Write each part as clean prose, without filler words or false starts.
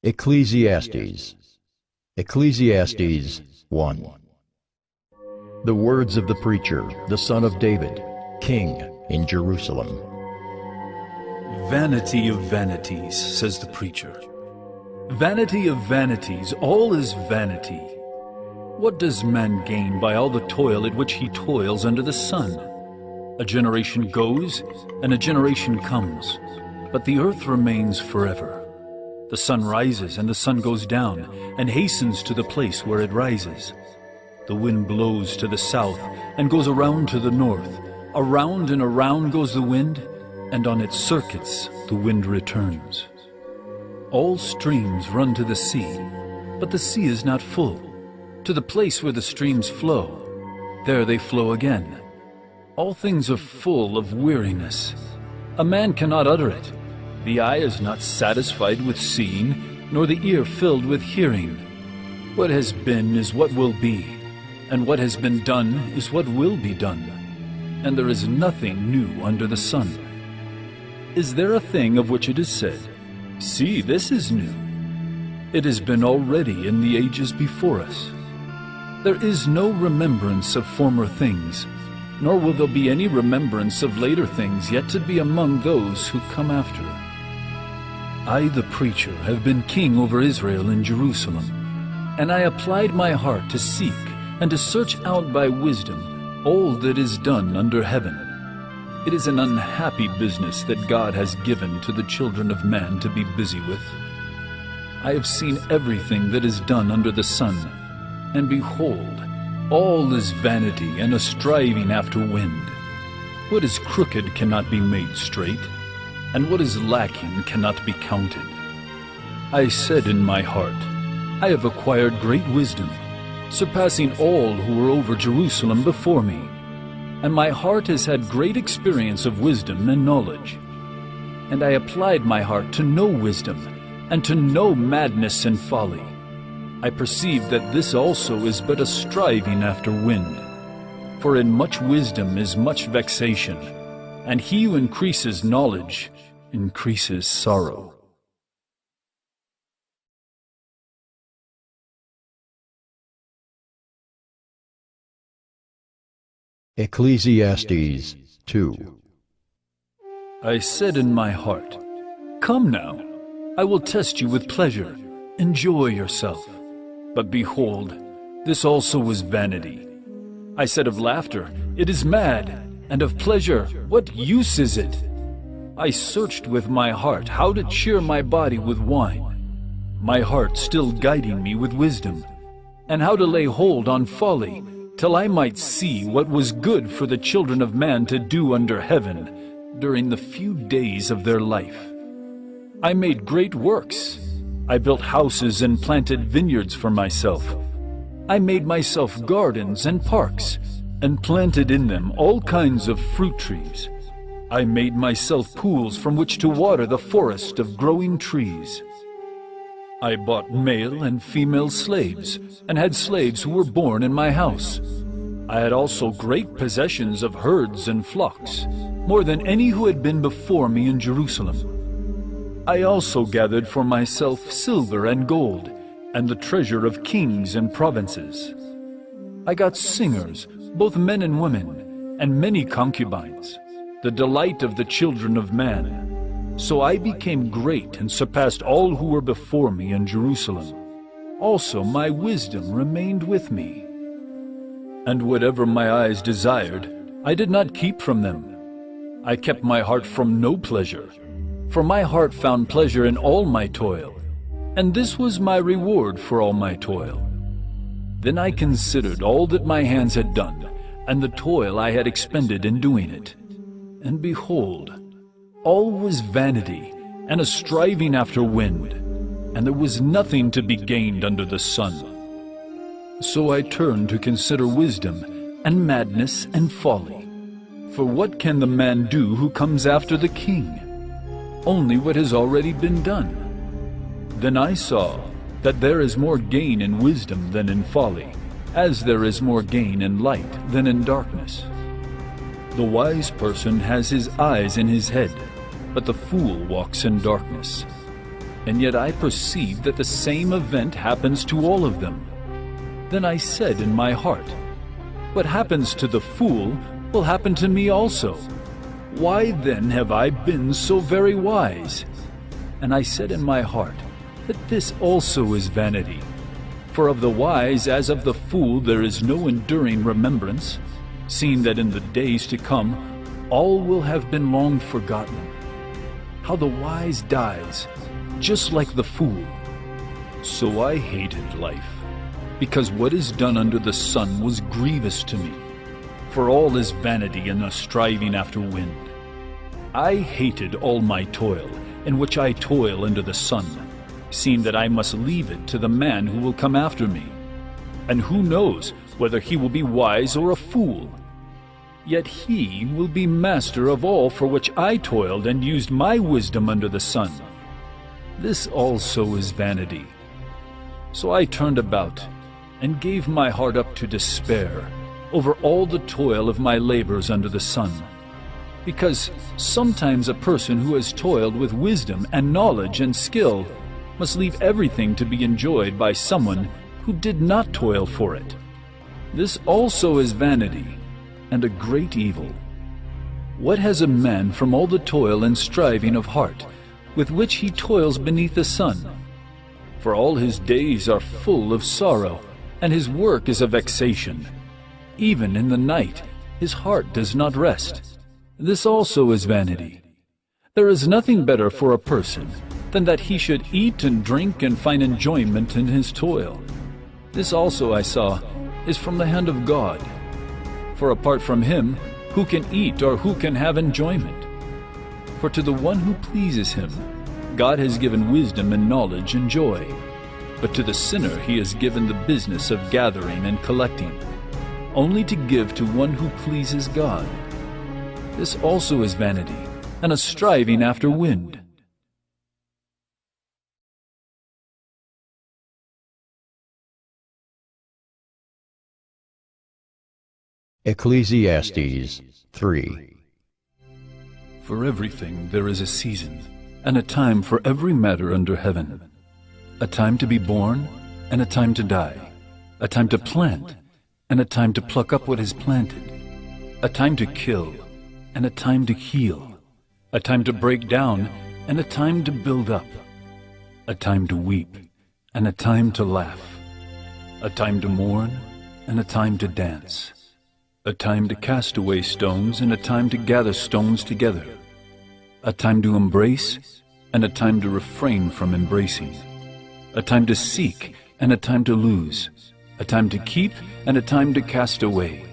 Ecclesiastes. Ecclesiastes 1. The words of the preacher, the son of David, king in Jerusalem. Vanity of vanities, says the preacher. Vanity of vanities, all is vanity. What does man gain by all the toil at which he toils under the sun? A generation goes, and a generation comes, but the earth remains forever. The sun rises and the sun goes down, and hastens to the place where it rises. The wind blows to the south and goes around to the north. Around and around goes the wind, and on its circuits the wind returns. All streams run to the sea, but the sea is not full. To the place where the streams flow, there they flow again. All things are full of weariness. A man cannot utter it. The eye is not satisfied with seeing, nor the ear filled with hearing. What has been is what will be, and what has been done is what will be done. And there is nothing new under the sun. Is there a thing of which it is said, "See, this is new"? It has been already in the ages before us. There is no remembrance of former things, nor will there be any remembrance of later things yet to be among those who come after. I, the preacher, have been king over Israel in Jerusalem, and I applied my heart to seek and to search out by wisdom all that is done under heaven. It is an unhappy business that God has given to the children of man to be busy with. I have seen everything that is done under the sun, and behold, all is vanity and a striving after wind. What is crooked cannot be made straight, and what is lacking cannot be counted. I said in my heart, I have acquired great wisdom, surpassing all who were over Jerusalem before me. And my heart has had great experience of wisdom and knowledge. And I applied my heart to know wisdom, and to know madness and folly. I perceive that this also is but a striving after wind. For in much wisdom is much vexation, and he who increases knowledge increases sorrow. Ecclesiastes 2. I said in my heart, Come now, I will test you with pleasure. Enjoy yourself. But behold, this also was vanity. I said of laughter, It is mad, and of pleasure, what use is it? I searched with my heart how to cheer my body with wine, my heart still guiding me with wisdom, and how to lay hold on folly, till I might see what was good for the children of man to do under heaven during the few days of their life. I made great works. I built houses and planted vineyards for myself. I made myself gardens and parks, and planted in them all kinds of fruit trees. I made myself pools from which to water the forest of growing trees. I bought male and female slaves, and had slaves who were born in my house. I had also great possessions of herds and flocks, more than any who had been before me in Jerusalem. I also gathered for myself silver and gold, and the treasure of kings and provinces. I got singers, both men and women, and many concubines, the delight of the children of man. So I became great and surpassed all who were before me in Jerusalem. Also my wisdom remained with me. And whatever my eyes desired, I did not keep from them. I kept my heart from no pleasure, for my heart found pleasure in all my toil, and this was my reward for all my toil. Then I considered all that my hands had done, and the toil I had expended in doing it. And behold, all was vanity, and a striving after wind, and there was nothing to be gained under the sun. So I turned to consider wisdom, and madness, and folly. For what can the man do who comes after the king? Only what has already been done. Then I saw that there is more gain in wisdom than in folly, as there is more gain in light than in darkness. The wise person has his eyes in his head, but the fool walks in darkness. and yet I perceive that the same event happens to all of them. Then I said in my heart, what happens to the fool will happen to me also. Why then have I been so very wise? And I said in my heart, that this also is vanity. For of the wise as of the fool there is no enduring remembrance, seeing that in the days to come all will have been long forgotten. How the wise dies, just like the fool. So I hated life, because what is done under the sun was grievous to me. For all is vanity and a striving after wind. I hated all my toil, in which I toil under the sun, seeing that I must leave it to the man who will come after me. And who knows whether he will be wise or a fool? Yet he will be master of all for which I toiled and used my wisdom under the sun. This also is vanity. So I turned about and gave my heart up to despair over all the toil of my labors under the sun. Because sometimes a person who has toiled with wisdom and knowledge and skill must leave everything to be enjoyed by someone who did not toil for it. This also is vanity, and a great evil. What has a man from all the toil and striving of heart, with which he toils beneath the sun? For all his days are full of sorrow, and his work is a vexation. Even in the night his heart does not rest. This also is vanity. There is nothing better for a person than that he should eat and drink and find enjoyment in his toil. This also I saw is from the hand of God. For apart from him, who can eat or who can have enjoyment? For to the one who pleases him, God has given wisdom and knowledge and joy. But to the sinner he has given the business of gathering and collecting, only to give to one who pleases God. This also is vanity, and a striving after wind. Ecclesiastes 3. For everything there is a season, and a time for every matter under heaven. A time to be born, and a time to die. A time to plant, and a time to pluck up what is planted. A time to kill, and a time to heal. A time to break down, and a time to build up. A time to weep, and a time to laugh. A time to mourn, and a time to dance. A time to cast away stones, and a time to gather stones together. A time to embrace, and a time to refrain from embracing. A time to seek, and a time to lose. A time to keep, and a time to cast away.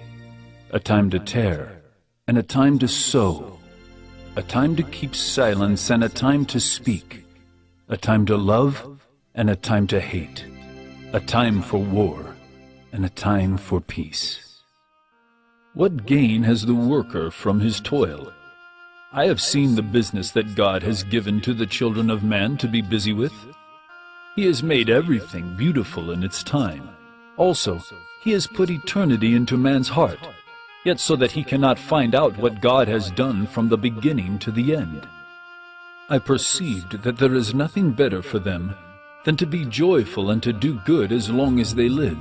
A time to tear, and a time to sow. A time to keep silence, and a time to speak. A time to love, and a time to hate. A time for war, and a time for peace. What gain has the worker from his toil? I have seen the business that God has given to the children of man to be busy with. He has made everything beautiful in its time. Also, he has put eternity into man's heart, yet so that he cannot find out what God has done from the beginning to the end. I perceived that there is nothing better for them than to be joyful and to do good as long as they live.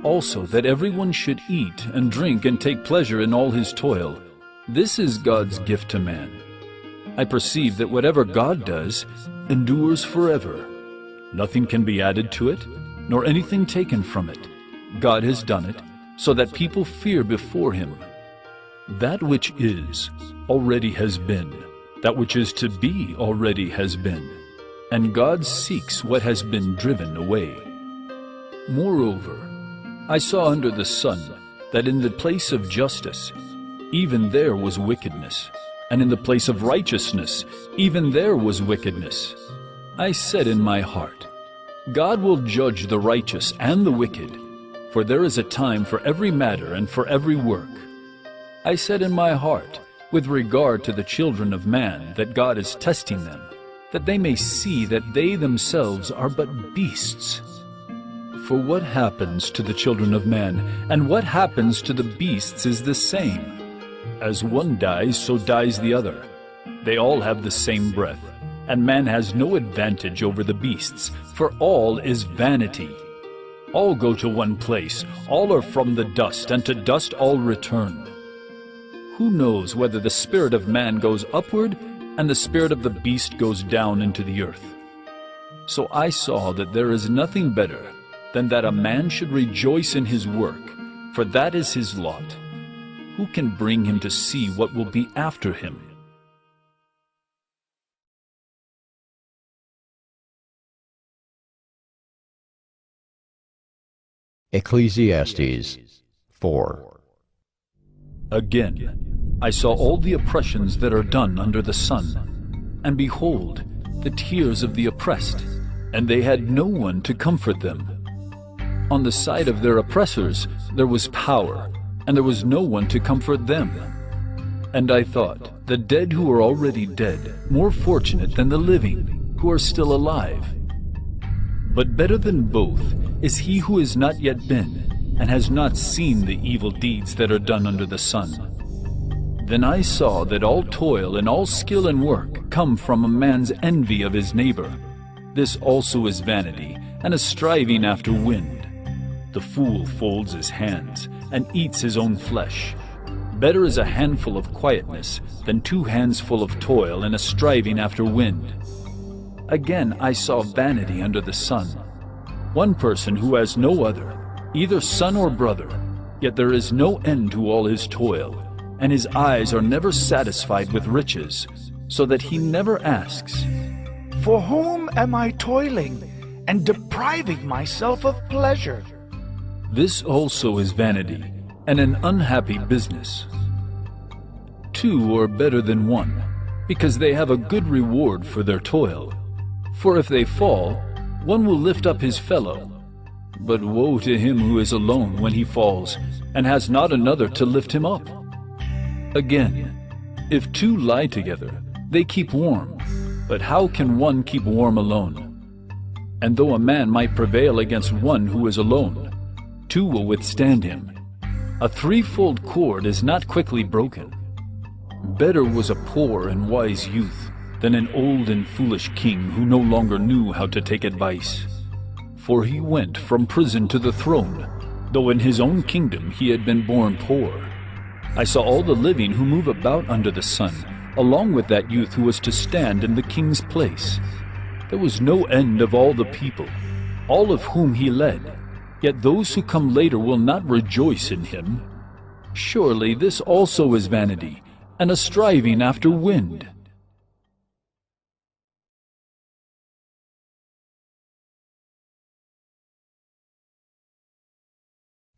Also, that everyone should eat and drink and take pleasure in all his toil. This is God's gift to man. I perceive that whatever God does endures forever. Nothing can be added to it, nor anything taken from it. God has done it, so that people fear before him. That which is already has been. That which is to be already has been. And God seeks what has been driven away. Moreover, I saw under the sun that in the place of justice, even there was wickedness, and in the place of righteousness, even there was wickedness. I said in my heart, God will judge the righteous and the wicked, for there is a time for every matter and for every work. I said in my heart, with regard to the children of man, that God is testing them, that they may see that they themselves are but beasts. For what happens to the children of man, and what happens to the beasts is the same. As one dies, so dies the other. They all have the same breath. and man has no advantage over the beasts, for all is vanity. All go to one place, all are from the dust, and to dust all return. Who knows whether the spirit of man goes upward, and the spirit of the beast goes down into the earth? So I saw that there is nothing better than that a man should rejoice in his work, for that is his lot. Who can bring him to see what will be after him? Ecclesiastes 4. Again, I saw all the oppressions that are done under the sun, and behold, the tears of the oppressed, and they had no one to comfort them. On the side of their oppressors there was power, and there was no one to comfort them. And I thought, the dead who are already dead, more fortunate than the living, who are still alive. But better than both is he who has not yet been, and has not seen the evil deeds that are done under the sun. Then I saw that all toil and all skill and work come from a man's envy of his neighbor. This also is vanity, and a striving after wind. The fool folds his hands, and eats his own flesh. Better is a handful of quietness than 2 hands full of toil and a striving after wind. Again I saw vanity under the sun. One person who has no other, either son or brother, yet there is no end to all his toil, and his eyes are never satisfied with riches, so that he never asks, "For whom am I toiling and depriving myself of pleasure?" This also is vanity, and an unhappy business. 2 are better than 1, because they have a good reward for their toil. For if they fall, one will lift up his fellow. But woe to him who is alone when he falls, and has not another to lift him up. Again, if 2 lie together, they keep warm. But how can one keep warm alone? And though a man might prevail against one who is alone, 2 will withstand him. A 3-fold cord is not quickly broken. Better was a poor and wise youth than an old and foolish king who no longer knew how to take advice. For he went from prison to the throne, though in his own kingdom he had been born poor. I saw all the living who move about under the sun, along with that youth who was to stand in the king's place. There was no end of all the people, all of whom he led. Yet those who come later will not rejoice in him. Surely this also is vanity, and a striving after wind.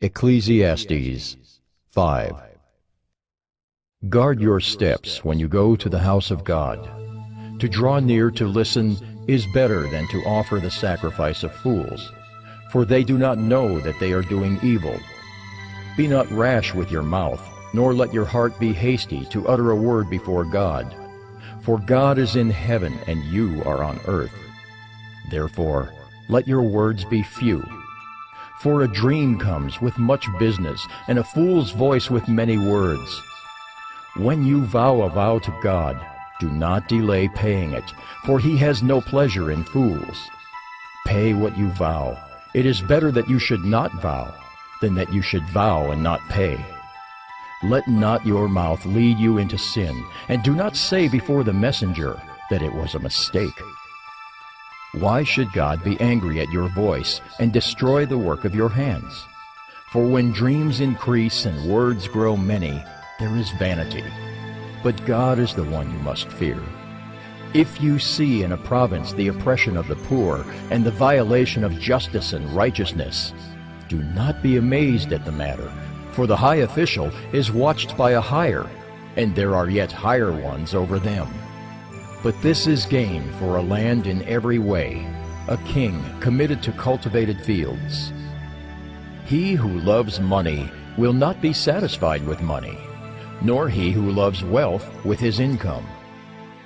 Ecclesiastes 5. Guard your steps when you go to the house of God. To draw near to listen is better than to offer the sacrifice of fools, for they do not know that they are doing evil. Be not rash with your mouth, nor let your heart be hasty to utter a word before God. For God is in heaven, and you are on earth. Therefore, let your words be few. For a dream comes with much business, and a fool's voice with many words. When you vow a vow to God, do not delay paying it, for he has no pleasure in fools. Pay what you vow. It is better that you should not vow than that you should vow and not pay. Let not your mouth lead you into sin, and do not say before the messenger that it was a mistake. Why should God be angry at your voice and destroy the work of your hands? For when dreams increase and words grow many, there is vanity. But God is the one you must fear. If you see in a province the oppression of the poor and the violation of justice and righteousness, do not be amazed at the matter, for the high official is watched by a higher, and there are yet higher ones over them. But this is gain for a land in every way, a king committed to cultivated fields. He who loves money will not be satisfied with money, nor he who loves wealth with his income.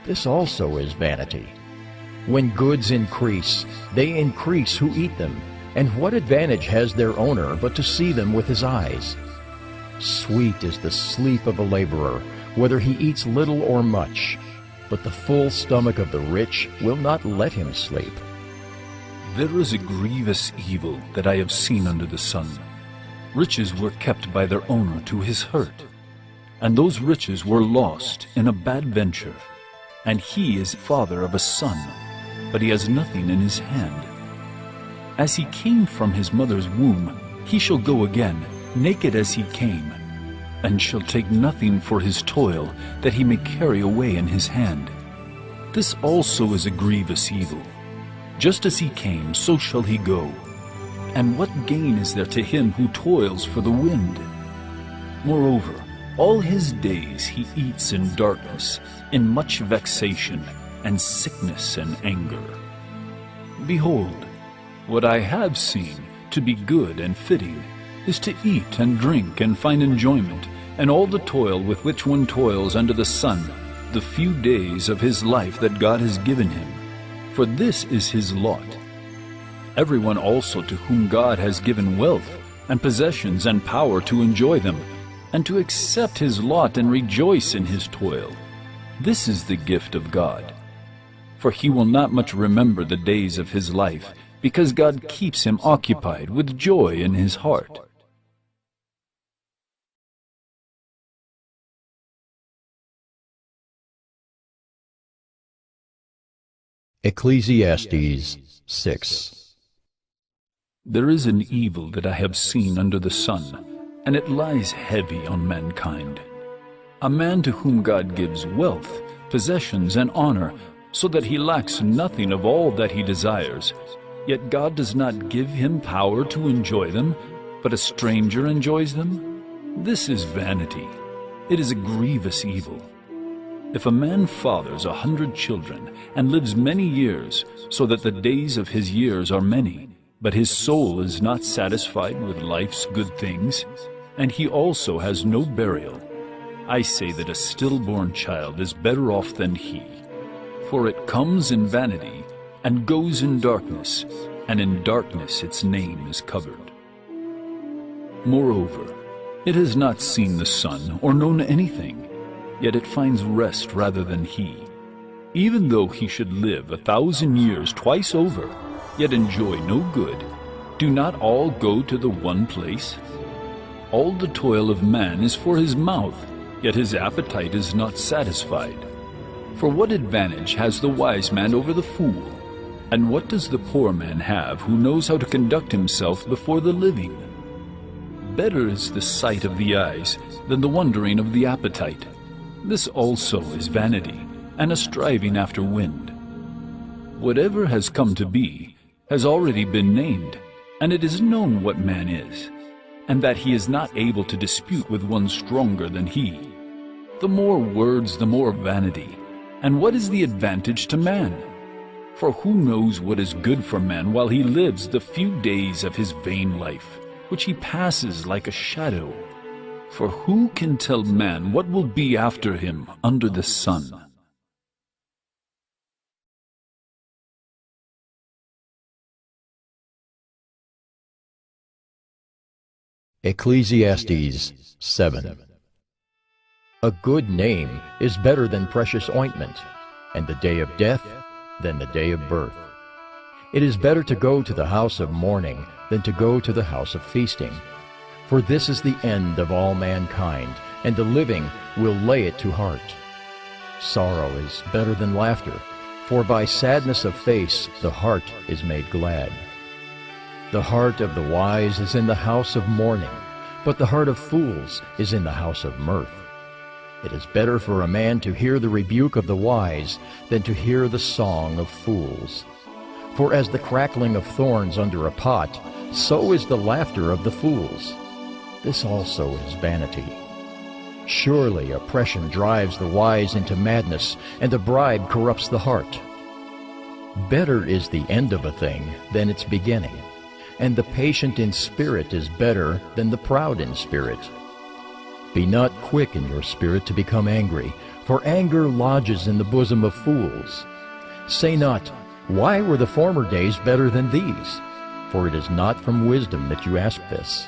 This also is vanity. When goods increase, they increase who eat them, and what advantage has their owner but to see them with his eyes? Sweet is the sleep of a laborer, whether he eats little or much. but the full stomach of the rich will not let him sleep. There is a grievous evil that I have seen under the sun. Riches were kept by their owner to his hurt, and those riches were lost in a bad venture. And he is father of a son, but he has nothing in his hand. As he came from his mother's womb, he shall go again, naked as he came, and shall take nothing for his toil that he may carry away in his hand. This also is a grievous evil. Just as he came, so shall he go. And what gain is there to him who toils for the wind? Moreover, all his days he eats in darkness, in much vexation, and sickness and anger. Behold, what I have seen to be good and fitting is to eat and drink and find enjoyment, and all the toil with which one toils under the sun, the few days of his life that God has given him. For this is his lot. Everyone also to whom God has given wealth and possessions and power to enjoy them, and to accept his lot and rejoice in his toil. This is the gift of God. For he will not much remember the days of his life, because God keeps him occupied with joy in his heart. Ecclesiastes 6. There is an evil that I have seen under the sun, and it lies heavy on mankind. A man to whom God gives wealth, possessions, and honor, so that he lacks nothing of all that he desires, yet God does not give him power to enjoy them, but a stranger enjoys them. This is vanity. It is a grievous evil. If a man fathers 100 children and lives many years, so that the days of his years are many, but his soul is not satisfied with life's good things, and he also has no burial, I say that a stillborn child is better off than he. For it comes in vanity, and goes in darkness, and in darkness its name is covered. Moreover, it has not seen the sun, or known anything, yet it finds rest rather than he. Even though he should live 1,000 years twice over, yet enjoy no good, do not all go to the one place? All the toil of man is for his mouth, yet his appetite is not satisfied. For what advantage has the wise man over the fool? And what does the poor man have who knows how to conduct himself before the living? Better is the sight of the eyes than the wondering of the appetite. This also is vanity, and a striving after wind. Whatever has come to be has already been named, and it is known what man is, and that he is not able to dispute with one stronger than he. The more words, the more vanity. And what is the advantage to man? For who knows what is good for man while he lives the few days of his vain life, which he passes like a shadow? For who can tell man what will be after him under the sun? Ecclesiastes 7. A good name is better than precious ointment, and the day of death than the day of birth. It is better to go to the house of mourning than to go to the house of feasting. For this is the end of all mankind, and the living will lay it to heart. Sorrow is better than laughter, for by sadness of face the heart is made glad. The heart of the wise is in the house of mourning, but the heart of fools is in the house of mirth. It is better for a man to hear the rebuke of the wise than to hear the song of fools. For as the crackling of thorns under a pot, so is the laughter of the fools. This also is vanity. Surely oppression drives the wise into madness, and a bribe corrupts the heart. Better is the end of a thing than its beginning, and the patient in spirit is better than the proud in spirit. Be not quick in your spirit to become angry, for anger lodges in the bosom of fools. Say not, why were the former days better than these? For it is not from wisdom that you ask this.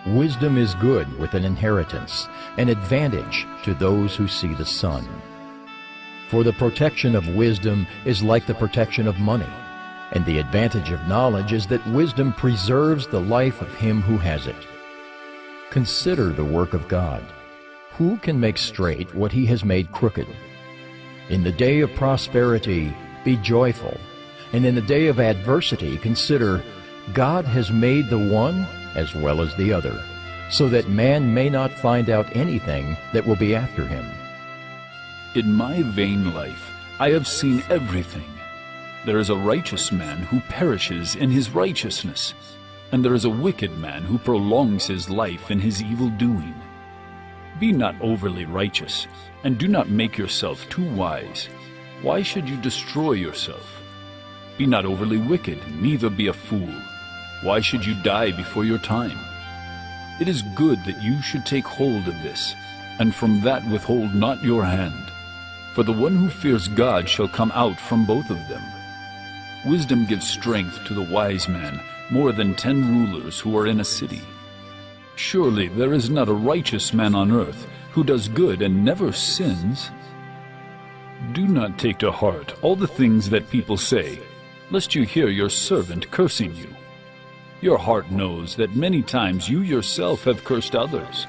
Wisdom is good with an inheritance, an advantage to those who see the sun. For the protection of wisdom is like the protection of money, and the advantage of knowledge is that wisdom preserves the life of him who has it. Consider the work of God. Who can make straight what he has made crooked? In the day of prosperity, be joyful, and in the day of adversity, consider, God has made the one as well as the other, so that man may not find out anything that will be after him. In my vain life I have seen everything. There is a righteous man who perishes in his righteousness, and there is a wicked man who prolongs his life in his evil doing. Be not overly righteous, and do not make yourself too wise. Why should you destroy yourself? Be not overly wicked, neither be a fool. Why should you die before your time? It is good that you should take hold of this, and from that withhold not your hand. For the one who fears God shall come out from both of them. Wisdom gives strength to the wise man, more than 10 rulers who are in a city. Surely there is not a righteous man on earth who does good and never sins. Do not take to heart all the things that people say, lest you hear your servant cursing you. Your heart knows that many times you yourself have cursed others.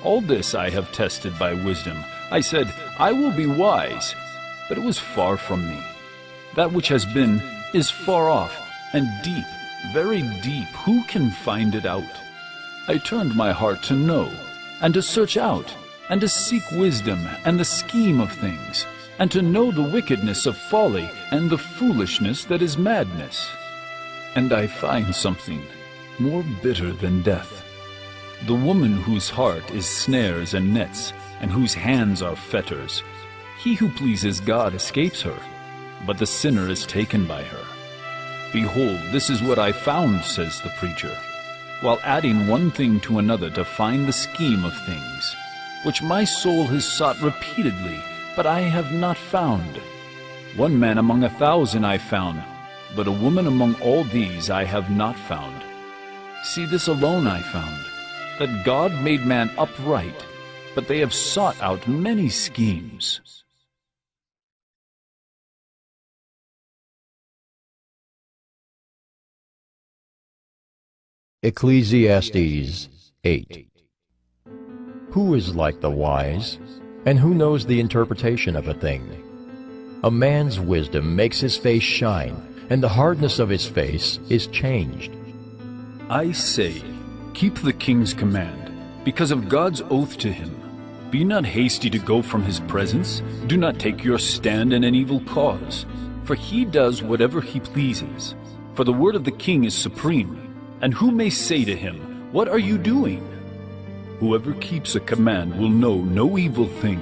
All this I have tested by wisdom. I said, I will be wise, but it was far from me. That which has been is far off, and deep, very deep. Who can find it out? I turned my heart to know, and to search out, and to seek wisdom and the scheme of things, and to know the wickedness of folly and the foolishness that is madness. And I find something more bitter than death. The woman whose heart is snares and nets, and whose hands are fetters. He who pleases God escapes her, but the sinner is taken by her. Behold, this is what I found, says the preacher, while adding one thing to another to find the scheme of things, which my soul has sought repeatedly, but I have not found. One man among 1,000 I found, but a woman among all these I have not found. See, this alone I found, that God made man upright, but they have sought out many schemes. Ecclesiastes 8. Who is like the wise, and who knows the interpretation of a thing? A man's wisdom makes his face shine, and the hardness of his face is changed. I say, keep the king's command, because of God's oath to him. Be not hasty to go from his presence. Do not take your stand in an evil cause, for he does whatever he pleases. For the word of the king is supreme, and who may say to him, what are you doing? Whoever keeps a command will know no evil thing,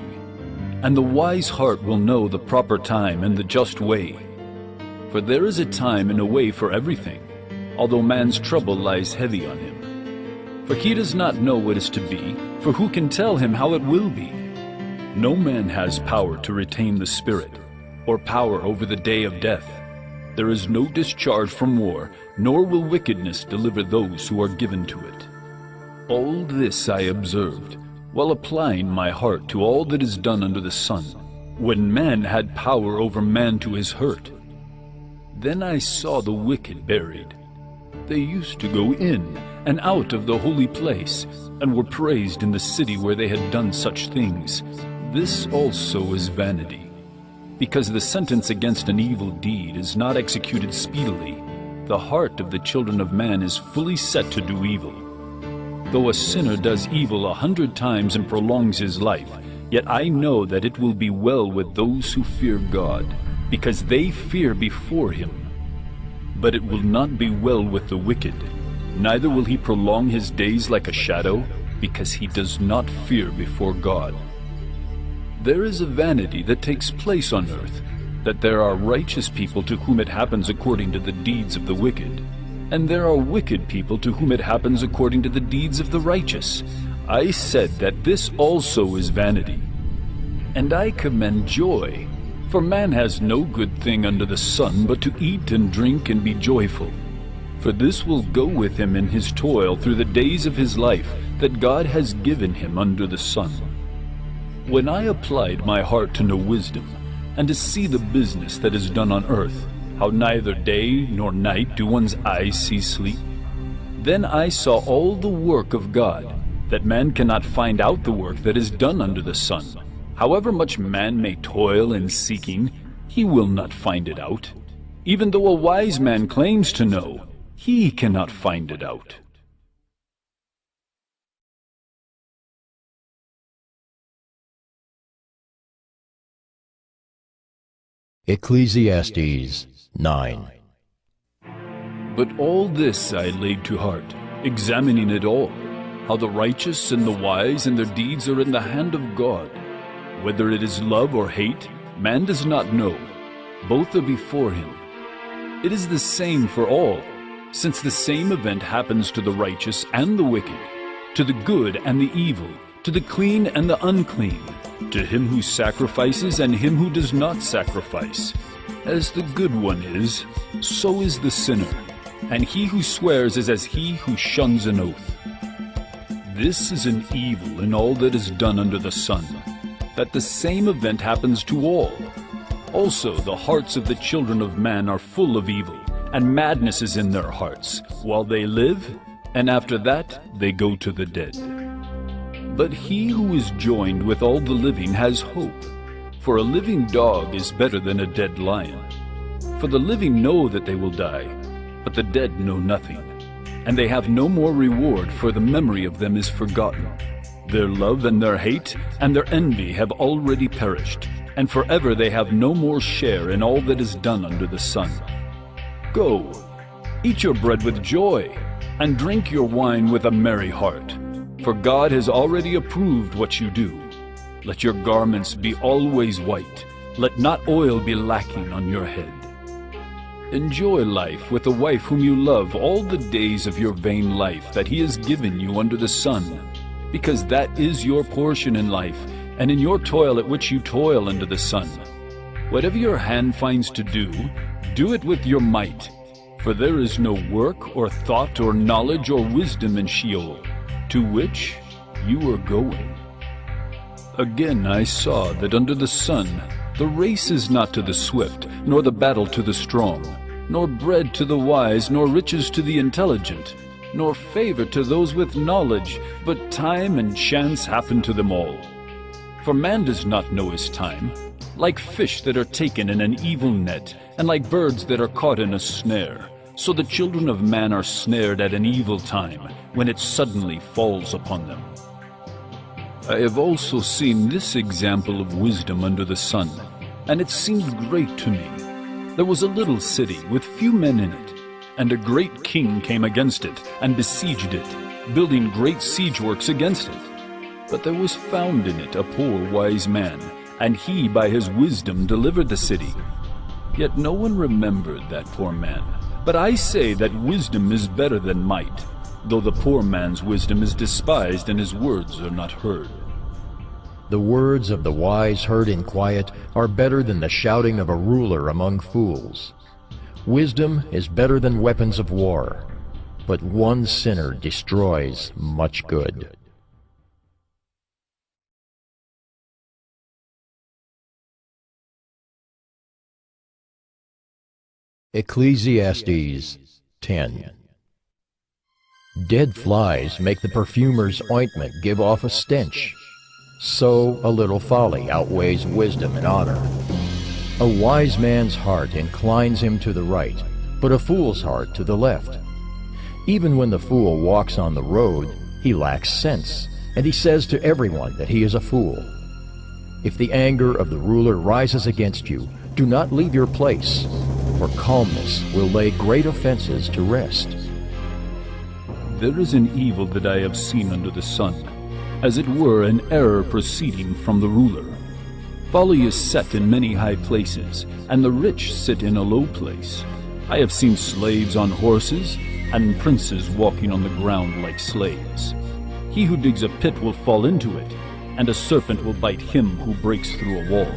and the wise heart will know the proper time and the just way. For there is a time and a way for everything, although man's trouble lies heavy on him. For he does not know what is to be, for who can tell him how it will be? No man has power to retain the spirit, or power over the day of death. There is no discharge from war, nor will wickedness deliver those who are given to it. All this I observed, while applying my heart to all that is done under the sun, when man had power over man to his hurt. Then I saw the wicked buried. They used to go in and out of the holy place, and were praised in the city where they had done such things. This also is vanity, because the sentence against an evil deed is not executed speedily. The heart of the children of man is fully set to do evil. Though a sinner does evil 100 times and prolongs his life, yet I know that it will be well with those who fear God, because they fear before him. But it will not be well with the wicked, neither will he prolong his days like a shadow, because he does not fear before God. There is a vanity that takes place on earth, that there are righteous people to whom it happens according to the deeds of the wicked, and there are wicked people to whom it happens according to the deeds of the righteous. I said that this also is vanity. And I commend joy, for man has no good thing under the sun but to eat and drink and be joyful. For this will go with him in his toil through the days of his life that God has given him under the sun. When I applied my heart to know wisdom, and to see the business that is done on earth, how neither day nor night do one's eyes see sleep? Then I saw all the work of God, that man cannot find out the work that is done under the sun. However much man may toil in seeking, he will not find it out. Even though a wise man claims to know, he cannot find it out. Ecclesiastes 9. But all this I laid to heart, examining it all, how the righteous and the wise and their deeds are in the hand of God. Whether it is love or hate, man does not know. Both are before him. It is the same for all, since the same event happens to the righteous and the wicked, to the good and the evil, to the clean and the unclean, to him who sacrifices and him who does not sacrifice. As the good one is, so is the sinner, and he who swears is as he who shuns an oath. This is an evil in all that is done under the sun, that the same event happens to all. Also the hearts of the children of man are full of evil, and madness is in their hearts, while they live, and after that they go to the dead. But he who is joined with all the living has hope, for a living dog is better than a dead lion. For the living know that they will die, but the dead know nothing, and they have no more reward, for the memory of them is forgotten. Their love and their hate and their envy have already perished, and forever they have no more share in all that is done under the sun. Go, eat your bread with joy, and drink your wine with a merry heart, for God has already approved what you do. Let your garments be always white, let not oil be lacking on your head. Enjoy life with a wife whom you love all the days of your vain life that he has given you under the sun, because that is your portion in life, and in your toil at which you toil under the sun. Whatever your hand finds to do, do it with your might, for there is no work or thought or knowledge or wisdom in Sheol, to which you are going. Again I saw that under the sun the race is not to the swift, nor the battle to the strong, nor bread to the wise, nor riches to the intelligent, nor favor to those with knowledge, but time and chance happen to them all. For man does not know his time, like fish that are taken in an evil net, and like birds that are caught in a snare. So the children of man are snared at an evil time, when it suddenly falls upon them. I have also seen this example of wisdom under the sun, and it seemed great to me. There was a little city with few men in it, and a great king came against it, and besieged it, building great siege works against it. But there was found in it a poor wise man, and he by his wisdom delivered the city. Yet no one remembered that poor man. But I say that wisdom is better than might, though the poor man's wisdom is despised and his words are not heard. The words of the wise heard in quiet are better than the shouting of a ruler among fools. Wisdom is better than weapons of war, but one sinner destroys much good. Ecclesiastes 10. Dead flies make the perfumer's ointment give off a stench. So a little folly outweighs wisdom and honor. A wise man's heart inclines him to the right, but a fool's heart to the left. Even when the fool walks on the road, he lacks sense, and he says to everyone that he is a fool. If the anger of the ruler rises against you, do not leave your place, for calmness will lay great offenses to rest. There is an evil that I have seen under the sun, as it were an error proceeding from the ruler. Folly is set in many high places, and the rich sit in a low place. I have seen slaves on horses, and princes walking on the ground like slaves. He who digs a pit will fall into it, and a serpent will bite him who breaks through a wall.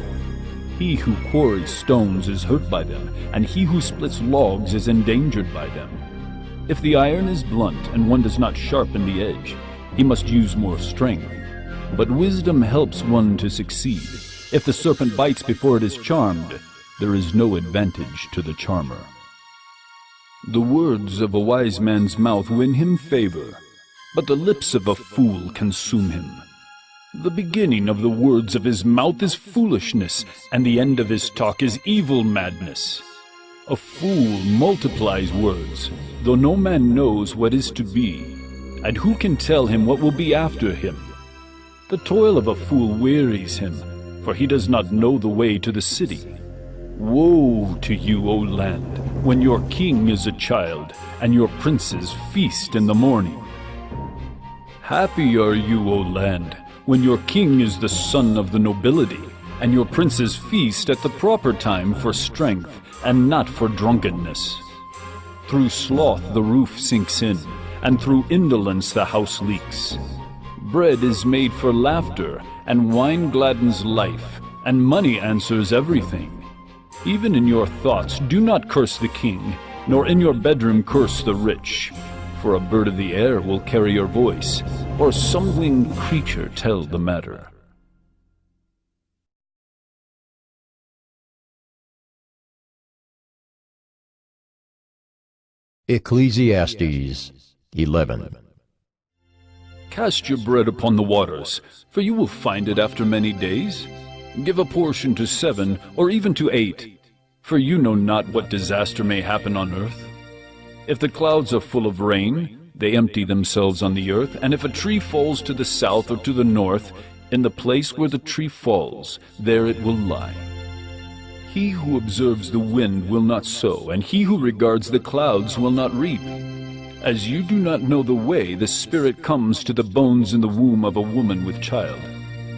He who quarries stones is hurt by them, and he who splits logs is endangered by them. If the iron is blunt and one does not sharpen the edge, he must use more strength. But wisdom helps one to succeed, If the serpent bites before it is charmed, there is no advantage to the charmer. The words of a wise man's mouth win him favor, but the lips of a fool consume him. The beginning of the words of his mouth is foolishness, and the end of his talk is evil madness. A fool multiplies words, though no man knows what is to be, and who can tell him what will be after him? The toil of a fool wearies him, for he does not know the way to the city. Woe to you, O land, when your king is a child, and your princes feast in the morning. Happy are you, O land, when your king is the son of the nobility, and your princes feast at the proper time for strength, and not for drunkenness. Through sloth the roof sinks in, and through indolence the house leaks. Bread is made for laughter, and wine gladdens life, and money answers everything. Even in your thoughts do not curse the king, nor in your bedroom curse the rich. For a bird of the air will carry your voice, or some winged creature tell the matter. Ecclesiastes 11. Cast your bread upon the waters, for you will find it after many days. Give a portion to 7, or even to 8, for you know not what disaster may happen on earth. If the clouds are full of rain, they empty themselves on the earth, and if a tree falls to the south or to the north, in the place where the tree falls, there it will lie. He who observes the wind will not sow, and he who regards the clouds will not reap. As you do not know the way the Spirit comes to the bones in the womb of a woman with child,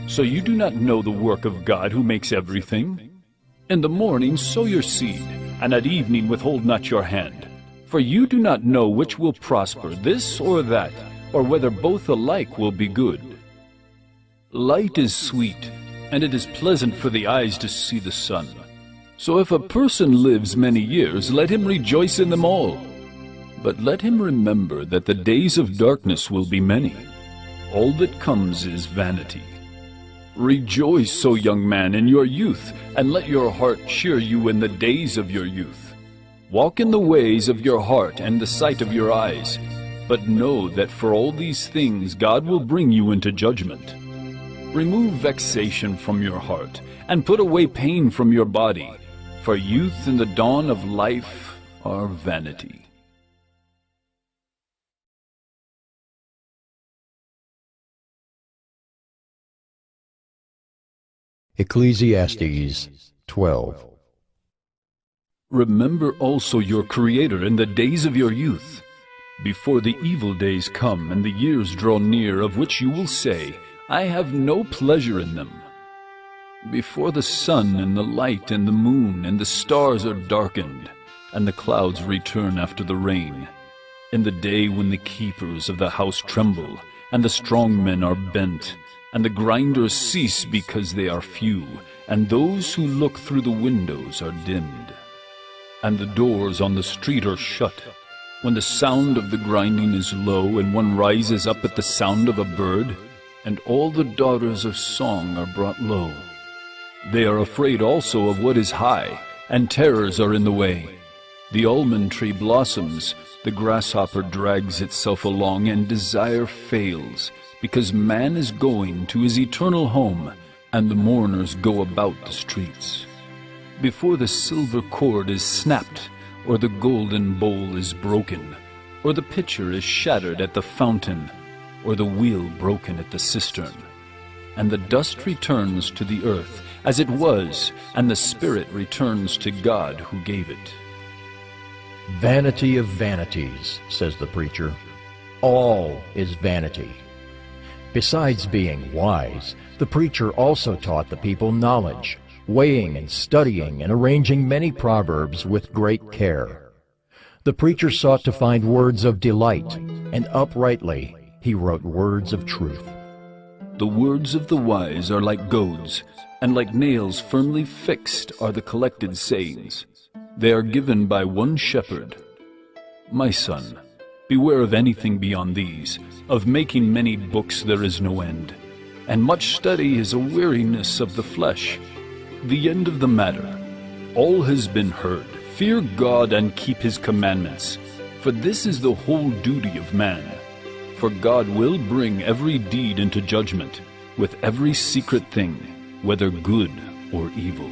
so you do not know the work of God who makes everything. In the morning sow your seed, and at evening withhold not your hand. For you do not know which will prosper, this or that, or whether both alike will be good. Light is sweet, and it is pleasant for the eyes to see the sun. So if a person lives many years, let him rejoice in them all. But let him remember that the days of darkness will be many. All that comes is vanity. Rejoice, O young man, in your youth, and let your heart cheer you in the days of your youth. Walk in the ways of your heart and the sight of your eyes, but know that for all these things God will bring you into judgment. Remove vexation from your heart, and put away pain from your body, for youth and the dawn of life are vanity. Ecclesiastes 12. Remember also your Creator in the days of your youth, before the evil days come and the years draw near, of which you will say, I have no pleasure in them. Before the sun and the light and the moon and the stars are darkened, and the clouds return after the rain, in the day when the keepers of the house tremble, and the strong men are bent, and the grinders cease because they are few, and those who look through the windows are dimmed. And the doors on the street are shut, when the sound of the grinding is low, and one rises up at the sound of a bird, and all the daughters of song are brought low. They are afraid also of what is high, and terrors are in the way. The almond tree blossoms, the grasshopper drags itself along, and desire fails, because man is going to his eternal home, and the mourners go about the streets. Before the silver cord is snapped, or the golden bowl is broken, or the pitcher is shattered at the fountain, or the wheel broken at the cistern. And the dust returns to the earth as it was, and the spirit returns to God who gave it. Vanity of vanities, says the preacher. All is vanity. Besides being wise, the preacher also taught the people knowledge, weighing and studying and arranging many proverbs with great care. The preacher sought to find words of delight, and uprightly he wrote words of truth. The words of the wise are like goads, and like nails firmly fixed are the collected sayings. They are given by one shepherd. My son, beware of anything beyond these. Of making many books there is no end. And much study is a weariness of the flesh, The end of the matter. All has been heard. Fear God and keep his commandments, for this is the whole duty of man. For God will bring every deed into judgment, with every secret thing, whether good or evil.